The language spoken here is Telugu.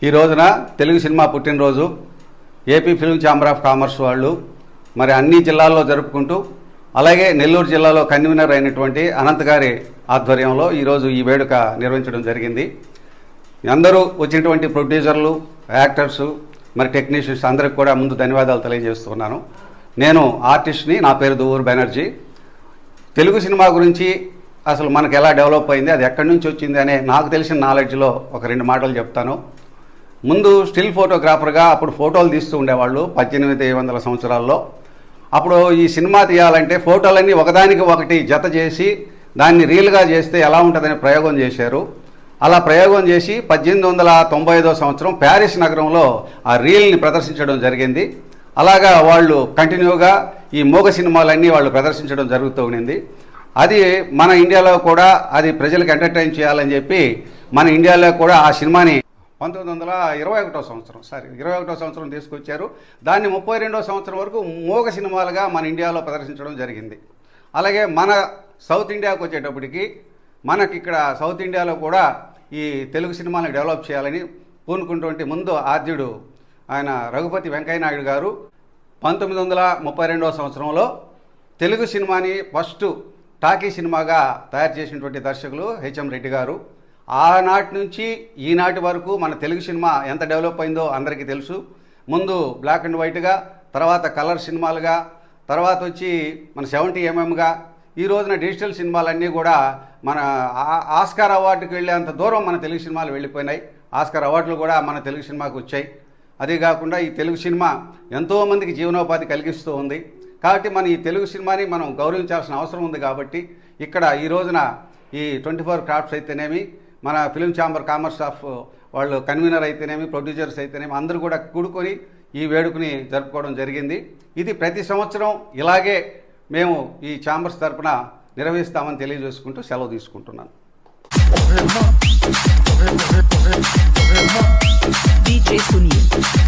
ఈ రోజున తెలుగు సినిమా పుట్టినరోజు AP film chamber of commerce వాళ్ళు మరి అన్ని జిల్లాల్లో జరుపుకుంటూ అలాగే నెల్లూరు జిల్లాలో కన్వీనర్ అయినటువంటి అనంత్ గారి ఆధ్వర్యంలో ఈరోజు ఈ వేడుక నిర్వహించడం జరిగింది. అందరూ వచ్చినటువంటి ప్రొడ్యూసర్లు, యాక్టర్సు, మరి టెక్నీషియన్స్ అందరికి కూడా ముందు ధన్యవాదాలు తెలియజేస్తున్నాను. నేను ఆర్టిస్ట్ని, నా పేరు దువ్వూరు బెనర్జీ. తెలుగు సినిమా గురించి అసలు మనకు ఎలా డెవలప్ అయింది, అది ఎక్కడి నుంచి వచ్చింది అనే నాకు తెలిసిన నాలెడ్జ్లో ఒక 2 మాటలు చెప్తాను. ముందు స్టిల్ ఫోటోగ్రాఫర్గా అప్పుడు ఫోటోలు తీస్తూ ఉండేవాళ్ళు 1800 సంవత్సరాల్లో. అప్పుడు ఈ సినిమా తీయాలంటే ఫోటోలన్నీ ఒకదానికి ఒకటి జత చేసి దాన్ని రీల్గా చేస్తే ఎలా ఉంటుందని ప్రయోగం చేశారు. అలా ప్రయోగం చేసి 1895 సంవత్సరం ప్యారిస్ నగరంలో ఆ రీల్ని ప్రదర్శించడం జరిగింది. అలాగా వాళ్ళు కంటిన్యూగా ఈ మూగ సినిమాలన్నీ వాళ్ళు ప్రదర్శించడం జరుగుతూ ఉండింది. అది మన ఇండియాలో కూడా అది ప్రజలకు ఎంటర్టైన్ చేయాలని చెప్పి మన ఇండియాలో కూడా ఆ సినిమాని 1921 సంవత్సరం తీసుకొచ్చారు. దాన్ని 32వ సంవత్సరం వరకు మూగ సినిమాలుగా మన ఇండియాలో ప్రదర్శించడం జరిగింది. అలాగే మన సౌత్ ఇండియాకు వచ్చేటప్పటికి మనకి ఇక్కడ సౌత్ ఇండియాలో కూడా ఈ తెలుగు సినిమాని డెవలప్ చేయాలని పూనుకున్నటువంటి ముందు ఆద్యుడు ఆయన రఘుపతి వెంకయ్య నాయుడు గారు 1932వ సంవత్సరంలో తెలుగు సినిమాని ఫస్ట్ టాకీ సినిమాగా తయారు చేసినటువంటి దర్శకులు హెచ్ఎం రెడ్డి గారు. ఆనాటి నుంచి ఈనాటి వరకు మన తెలుగు సినిమా ఎంత డెవలప్ అయిందో అందరికీ తెలుసు. ముందు బ్లాక్ అండ్ వైట్గా, తర్వాత కలర్ సినిమాలుగా, తర్వాత వచ్చి మన 70mm ఈ రోజున డిజిటల్ సినిమాలన్నీ కూడా మన ఆస్కార్ అవార్డుకి వెళ్ళేంత దూరం మన తెలుగు సినిమాలు వెళ్ళిపోయినాయి. ఆస్కార్ అవార్డులు కూడా మన తెలుగు సినిమాకు వచ్చాయి. అదే కాకుండా ఈ తెలుగు సినిమా ఎంతోమందికి జీవనోపాధి కలిగిస్తూ ఉంది. కాబట్టి మన ఈ తెలుగు సినిమాని మనం గౌరవించాల్సిన అవసరం ఉంది. కాబట్టి ఇక్కడ ఈ రోజున ఈ 24 క్రాఫ్ట్స్ అయితేనేమి, మన ఫిల్మ్ ఛాంబర్ కామర్స్ ఆఫ్ వాళ్ళు కన్వీనర్ అయితేనేమి, ప్రొడ్యూసర్స్ అయితేనేమి అందరూ కూడా కూడుకొని ఈ వేడుకని జరుపుకోవడం జరిగింది. ఇది ప్రతి సంవత్సరం ఇలాగే మేము ఈ ఛాంబర్స్ తరపున నిర్వహిస్తామని తెలియజేసుకుంటూ సెలవు తీసుకుంటున్నాను. DJ Sunil.